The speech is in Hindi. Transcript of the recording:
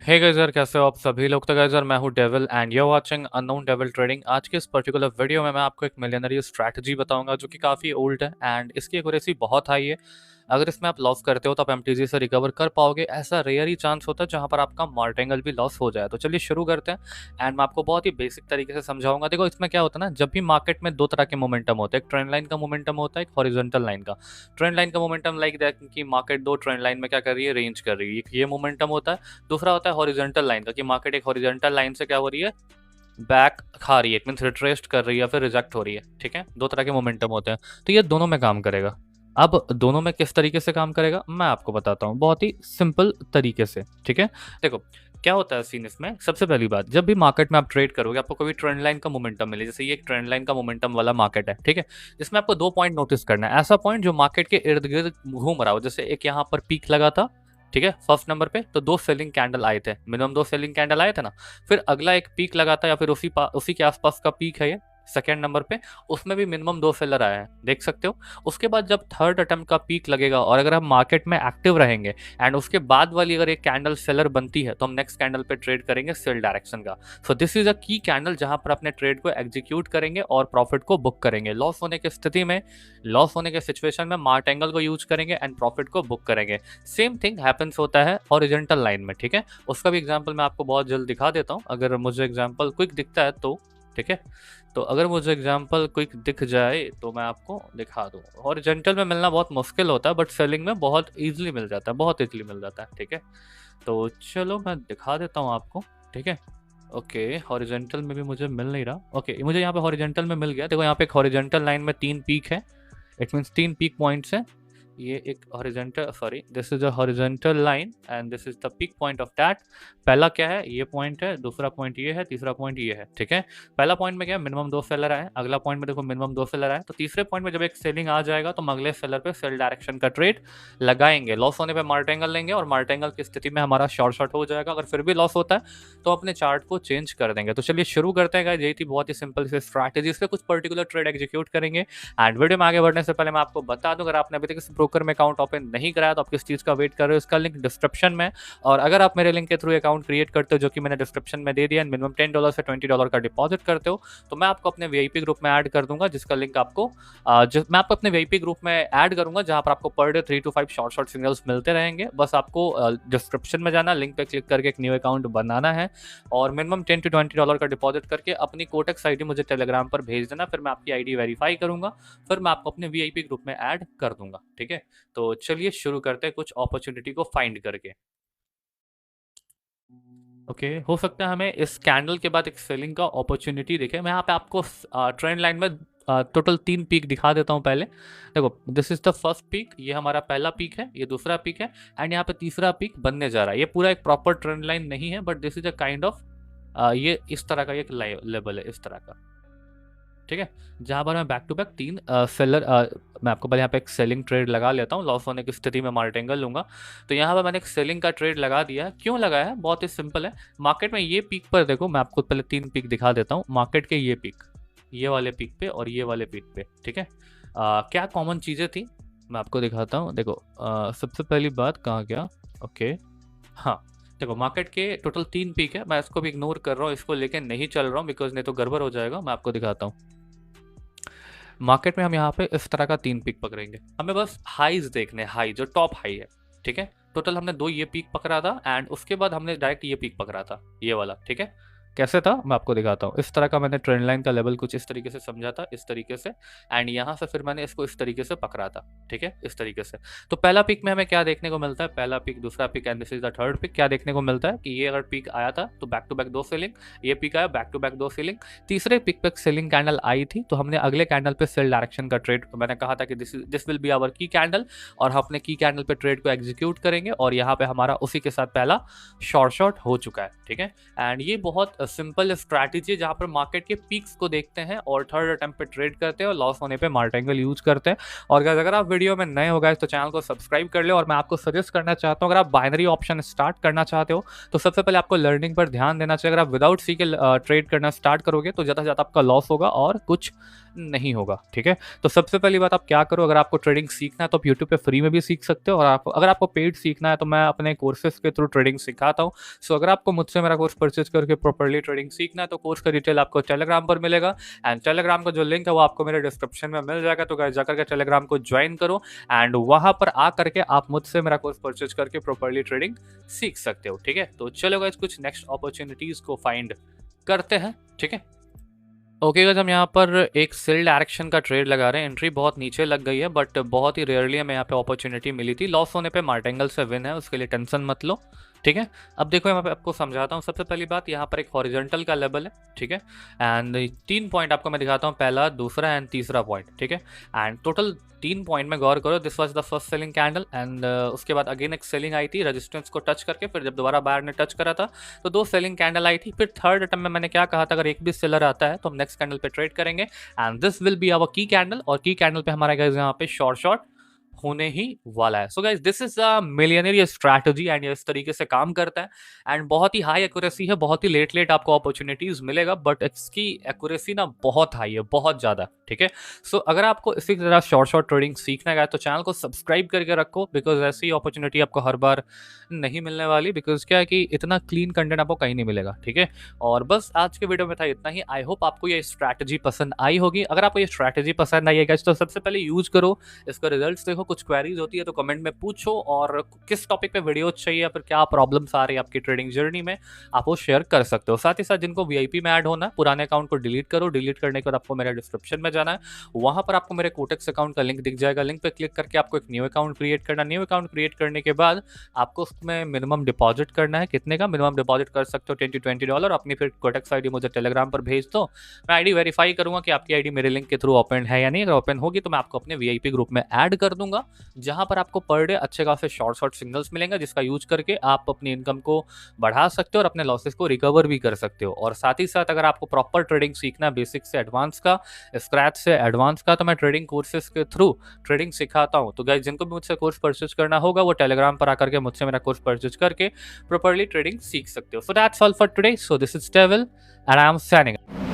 हे गाइस यार, कैसे हो आप सभी लोग। तो गाइस यार, मैं हूं devil and you are watching unknown devil trading. आज के इस पर्टिकुलर वीडियो में मैं आपको एक मिलियनरी स्ट्रैटेजी बताऊंगा जो कि काफ़ी ओल्ड है एंड इसकी एक्यूरेसी बहुत हाई है। अगर इसमें आप लॉस करते हो तो आप एमटीजी से रिकवर कर पाओगे। ऐसा रेयर ही चांस होता है जहां पर आपका मार्टेंगल भी लॉस हो जाए। तो चलिए शुरू करते हैं एंड मैं आपको बहुत ही बेसिक तरीके से समझाऊंगा। देखो, इसमें क्या होता है ना, जब भी मार्केट में दो तरह के मोमेंटम होते हैं, एक ट्रेंड लाइन का मोमेंटम होता है, एक हॉरिजॉन्टल लाइन का। ट्रेंड लाइन का मोमेंटम लाइक दैट कि मार्केट दो ट्रेंड लाइन में क्या कर रही है, रेंज कर रही है, ये मोमेंटम होता है। दूसरा होता है हॉरिजॉन्टल लाइन का, कि मार्केट एक हॉरिजॉन्टल लाइन से क्या हो रही है, बैक खा रही है, इट मींस रिट्रेस्ट कर रही है या फिर रिजेक्ट हो रही है। ठीक है, दो तरह के मोमेंटम होते हैं, तो ये दोनों में काम करेगा। अब दोनों में किस तरीके से काम करेगा मैं आपको बताता हूँ, बहुत ही सिंपल तरीके से। ठीक है, देखो क्या होता है सीन इसमें। सबसे पहली बात, जब भी मार्केट में आप ट्रेड करोगे, आपको कभी ट्रेंड लाइन का मोमेंटम मिले, जैसे ये एक ट्रेंड लाइन का मोमेंटम वाला मार्केट है, ठीक है, जिसमें आपको दो पॉइंट नोटिस करना है। ऐसा पॉइंट जो मार्केट के इर्द गिर्द घूम रहा हो, जैसे एक यहाँ पर पीक लगा था, ठीक है, फर्स्ट नंबर पे तो दो सेलिंग कैंडल आए थे, मिनिमम दो सेलिंग कैंडल आए थे ना। फिर अगला एक पीक लगाता है या फिर उसी के आसपास का पीक है ये सेकेंड नंबर पे, उसमें भी मिनिमम दो सेलर आए हैं, देख सकते हो। उसके बाद जब थर्ड अटेम्प्ट का पीक लगेगा और अगर हम मार्केट में एक्टिव रहेंगे एंड उसके बाद वाली अगर एक कैंडल सेलर बनती है तो हम नेक्स्ट कैंडल पे ट्रेड करेंगे सेल डायरेक्शन का। सो दिस इज अ की कैंडल जहां पर अपने ट्रेड को एग्जीक्यूट करेंगे और प्रॉफिट को बुक करेंगे। लॉस होने की स्थिति में, लॉस होने के सिचुएशन में मार्ट एंगल को यूज करेंगे एंड प्रॉफिट को बुक करेंगे। सेम थिंग हैपेंस होता है हॉरिजॉन्टल लाइन में, ठीक है। उसका भी एग्जांपल मैं आपको बहुत जल्द दिखा देता हूँ, अगर मुझे एग्जांपल क्विक दिखता है तो। ठीक है, तो अगर मुझे एग्जांपल क्विक दिख जाए तो मैं आपको दिखा दूँ। हॉरिजॉन्टल में मिलना बहुत मुश्किल होता है, बट सेलिंग में बहुत ईजिली मिल जाता है, बहुत ईजिली मिल जाता है। ठीक है, तो चलो मैं दिखा देता हूँ आपको। ठीक है, ओके, हॉरिजॉन्टल में भी मुझे मिल नहीं रहा। ओके, मुझे यहाँ पे हॉरिजॉन्टल में मिल गया। देखो यहाँ पे एक हॉरिजॉन्टल लाइन में तीन पीक है, इट मीन्स तीन पीक पॉइंट्स है। ये एक horizontal, sorry, this is a horizontal line and this is the peak point of that. पहला क्या है, ये पॉइंट है, दूसरा पॉइंट ये है, तीसरा पॉइंट ये है। ठीक है, पहला पॉइंट में क्या है, मिनिमम दो सेलर आए, अगला पॉइंट में देखो मिनिमम दो सेलर आए, तो तीसरे पॉइंट में जब एक सेलिंग आ जाएगा तो हम अगले सेलर पे सेल डायरेक्शन का ट्रेड लगाएंगे। लॉस होने पे मार्टेंगल लेंगे और मार्टेंगल की स्थिति में हमारा शॉर्ट हो जाएगा। अगर फिर भी लॉस होता है तो अपने चार्ट को चेंज कर देंगे। तो चलिए शुरू करते हैं गाइस, यही थी बहुत ही सिंपल से स्ट्रैटेजी से कुछ पर्टिकुलर ट्रेड एग्जीक्यूट करेंगे। एंड वीडियो में आगे बढ़ने से पहले मैं आपको बता दूं, अगर आपने अभी तक इस ब्रोकर में अकाउंट ओपन नहीं कराया तो आप किस चीज़ का वेट कर रहे हो, इसका लिंक डिस्क्रिप्शन में। और अगर आप मेरे लिंक के थ्रू अकाउंट क्रिएट करते हो, जो कि मैंने डिस्क्रिप्शन में दे दिया, मिनिमम $10 से $20 का डिपॉजिट करते हो, तो मैं आपको अपने वीआईपी ग्रुप में ऐड कर दूंगा, जिसका लिंक आपको मैं आपको अपने वीआईपी ग्रुप में ऐड करूंगा, जहां पर आपको per day 3 to 5 short signals मिलते रहेंगे। बस आपको डिस्क्रिप्शन में जाना, लिंक पे क्लिक करके एक न्यू अकाउंट बनाना है और मिनिमम $10 to $20 का डिपॉजिट करके अपनी कोटेक्स आईडी मुझे टेलीग्राम पर भेज देना। फिर मैं आपकी आईडी वेरीफाई करूंगा, फिर मैं आपको अपने वीआईपी ग्रुप में ऐड कर दूंगा। ठीक है, तो चलिए शुरू करते हैं कुछ अपॉर्चुनिटी को फाइंड करके। ओके, हो सकता है हमें इस कैंडल के बाद एक सेलिंग का अपॉर्चुनिटी दिखे। मैं यहाँ पे आपको ट्रेंड लाइन में टोटल तीन पीक दिखा देता हूँ पहले। देखो, this is the first peak, ये हमारा पहला पीक है, ये दूसरा पीक है एंड यहाँ पे तीसरा पीक बनने जा रहा है। ये पूरा एक प्रॉपर ट्रेंड लाइन नहीं है, but this is a kind of ये इस तरह का एक लेवल है, इस तरह का। ठीक है, जहां पर मैं बैक टू बैक तीन सेलर, मैं आपको पहले यहाँ पे एक सेलिंग ट्रेड लगा लेता हूँ, लॉस होने की स्थिति में मार्टेंगल लूंगा। तो यहाँ पर मैंने एक सेलिंग का ट्रेड लगा दिया है। क्यों लगाया है, बहुत ही सिंपल है। मार्केट में ये पीक पर देखो, मैं आपको पहले तीन पीक दिखा देता हूँ। मार्केट के ये पीक, ये वाले पीक पे और ये वाले पीक पे, ठीक है, क्या कॉमन चीज़ें थी मैं आपको दिखाता हूँ। देखो, सबसे पहली बात कहाँ गया, ओके, हाँ, देखो मार्केट के टोटल तीन पीक है। मैं इसको भी इग्नोर कर रहा हूँ, इसको लेके नहीं चल रहा हूँ, बिकॉज नहीं तो गड़बड़ हो जाएगा। मैं आपको दिखाता हूँ, मार्केट में हम यहाँ पे इस तरह का तीन पीक पकड़ेंगे। हमें बस हाईज देखने, हाई जो टॉप हाई है। ठीक है, टोटल हमने दो ये पीक पकड़ा था एंड उसके बाद हमने डायरेक्ट ये पीक पकड़ा था, ये वाला। ठीक है, कैसे था मैं आपको दिखाता हूँ। इस तरह का मैंने ट्रेंड लाइन का लेवल कुछ इस तरीके से समझा था, इस तरीके से, एंड यहाँ से फिर मैंने इसको इस तरीके से पकड़ा था। ठीक है, इस तरीके से। तो पहला पिक में हमें क्या देखने को मिलता है, पहला पिक, दूसरा pick and this is the third pick. क्या देखने को मिलता है कि ये अगर पिक आया था तो बैक टू बैक दो सेलिंग, ये पिक आया बैक टू बैक दो सेलिंग, तीसरे पिक पे सेलिंग कैंडल आई थी तो हमने अगले कैंडल पे सेल डायरेक्शन का ट्रेड, मैंने कहा था कि दिस विल बी आवर की कैंडल, और हम अपने की कैंडल पे ट्रेड को एग्जीक्यूट करेंगे और यहाँ पे हमारा उसी के साथ पहला शॉर्ट हो चुका है। ठीक है, एंड ये बहुत सिंपल स्ट्रैटेजी जहां पर मार्केट के पीक्स को देखते हैं और थर्ड अटेम्प्ट पे ट्रेड करते हैं और लॉस होने पे मार्टेंगल यूज करते हैं। और गाइस, अगर आप वीडियो में नए हो गए तो चैनल को सब्सक्राइब कर ले। और मैं आपको सजेस्ट करना चाहता हूँ, अगर आप बाइनरी ऑप्शन स्टार्ट करना चाहते हो तो सबसे पहले आपको लर्निंग पर ध्यान देना चाहिए। अगर आप विदाउट सी के ट्रेड करना स्टार्ट करोगे तो ज़्यादा से ज़्यादा आपका लॉस होगा और कुछ नहीं होगा, ठीक है। तो सबसे पहली बात आप क्या करो, अगर आपको ट्रेडिंग सीखना है तो आप यूट्यूब पे फ्री में भी सीख सकते हो, और अगर आपको पेड सीखना है तो मैं अपने कोर्सेज के थ्रू ट्रेडिंग सिखाता हूँ। सो अगर आपको मुझसे मेरा कोर्स परचेज करके प्रॉपर्ली ट्रेडिंग सीखना है तो कोर्स का डिटेल आपको टेलीग्राम पर मिलेगा, एंड टेलीग्राम का जो लिंक है वो आपको मेरे डिस्क्रिप्शन में मिल जाएगा। तो गाइस जाकर के टेलीग्राम को ज्वाइन करो, एंड वहां पर आ करके आप मुझसे मेरा कोर्स परचेज करके प्रॉपर्ली ट्रेडिंग सीख सकते हो, ठीक है। तो चलो गाइस कुछ नेक्स्ट अपॉर्चुनिटीज को फाइंड करते हैं, ठीक है। ओके गाइस, हम यहाँ पर एक सेल डायरेक्शन का ट्रेड लगा रहे हैं। एंट्री बहुत नीचे लग गई है, बट बहुत ही रेयरली हमें यहाँ पे अपॉर्चुनिटी मिली थी। लॉस होने पे मार्टेंगल से विन है, उसके लिए टेंशन मत लो, ठीक है। अब देखो यहाँ पे आपको समझाता हूँ। सबसे पहली बात, यहाँ पर एक हॉरिजॉन्टल का लेवल है, ठीक है, एंड 3 पॉइंट आपको मैं दिखाता हूँ, पहला, दूसरा एंड तीसरा पॉइंट, ठीक है। एंड टोटल 3 पॉइंट में गौर करो। This was the first selling candle, and उसके बाद अगेन एक सेलिंग आई थी रेजिस्टेंस को टच करके, फिर जब दोबारा बायर ने टच करा था तो 2 सेलिंग कैंडल आई थी। फिर थर्ड अटैम्प्ट में मैंने क्या कहा था, अगर एक भी सेलर आता है तो हम नेक्स्ट कैंडल पे ट्रेड करेंगे, and this will be hour की कैंडल, और की कैंडल पे हमारा गाइस यहाँ पे शॉर्ट होने ही वाला है। So guys this is a millionaire strategy, and ये इस तरीके से काम करता है, एंड बहुत ही हाई एक्यूरेसी है। बहुत ही लेट आपको अपॉर्चुनिटीज मिलेगा, बट इसकी एक्यूरेसी ना बहुत हाई है, बहुत ज्यादा, ठीक है। सो अगर आपको इसी तरह शॉर्ट ट्रेडिंग सीखना है तो चैनल को सब्सक्राइब करके रखो, बिकॉज ऐसी अपॉर्चुनिटी आपको हर बार नहीं मिलने वाली, बिकॉज क्या है कि इतना क्लीन कंटेंट आपको कहीं नहीं मिलेगा, ठीक है। और बस आज के वीडियो में था इतना ही। आई होप आपको ये स्ट्रैटेजी पसंद आई होगी। अगर आपको ये स्ट्रैटेजी पसंद आई है guys, तो सबसे पहले यूज करो, इसका रिजल्ट्स देखो। कुछ क्वेरीज होती है तो कमेंट में पूछो, और किस टॉपिक पे वीडियो चाहिए या फिर क्या प्रॉब्लम्स आ रही है आपकी ट्रेडिंग जर्नी में, आप वो शेयर कर सकते हो। साथ ही साथ जिनको वीआईपी में ऐड होना है, पुराने अकाउंट को डिलीट करो। डिलीट करने के बाद आपको मेरे डिस्क्रिप्शन में जाना है, वहां पर आपको मेरे कोटेक्स अकाउंट का लिंक दिख जाएगा। लिंक पे क्लिक करके आपको एक न्यू अकाउंट क्रिएट करना। न्यू अकाउंट क्रिएट करने के बाद आपको उसमें मिनिमम डिपॉजिट करना है। कितने का मिनिमम डिपॉजिट कर सकते हो? $20 अपनी फिर कोटेक्स आईडी मुझे टेलीग्राम पर भेज दो। मैं आईडी वेरीफाई करूंगा कि आपकी आईडी मेरे लिंक के थ्रू ओपन है या नहीं। अगर ओपन होगी तो मैं आपको अपने वीआईपी ग्रुप में ऐड कर दूंगा, जहां पर आपको पर डे अच्छे खासे शॉर्ट सिग्नल्स मिलेंगे, जिसका यूज करके आप अपनी इनकम को बढ़ा सकते हो और अपने लॉसेस को रिकवर भी कर सकते हो। और साथ ही साथ अगर आपको प्रॉपर ट्रेडिंग सीखना है, बेसिक से एडवांस का, स्क्रैच से एडवांस का, तो मैं ट्रेडिंग कोर्सेज के थ्रू ट्रेडिंग सिखाता हूँ। तो गाइस जिनको भी मुझसे कोर्स परचेज करना होगा वो टेलीग्राम पर आकर के मुझसे मेरा कोर्स परचेज करके प्रॉपर्ली ट्रेडिंग सीख सकते हो। So that's all for today. So this is devil and I am signing.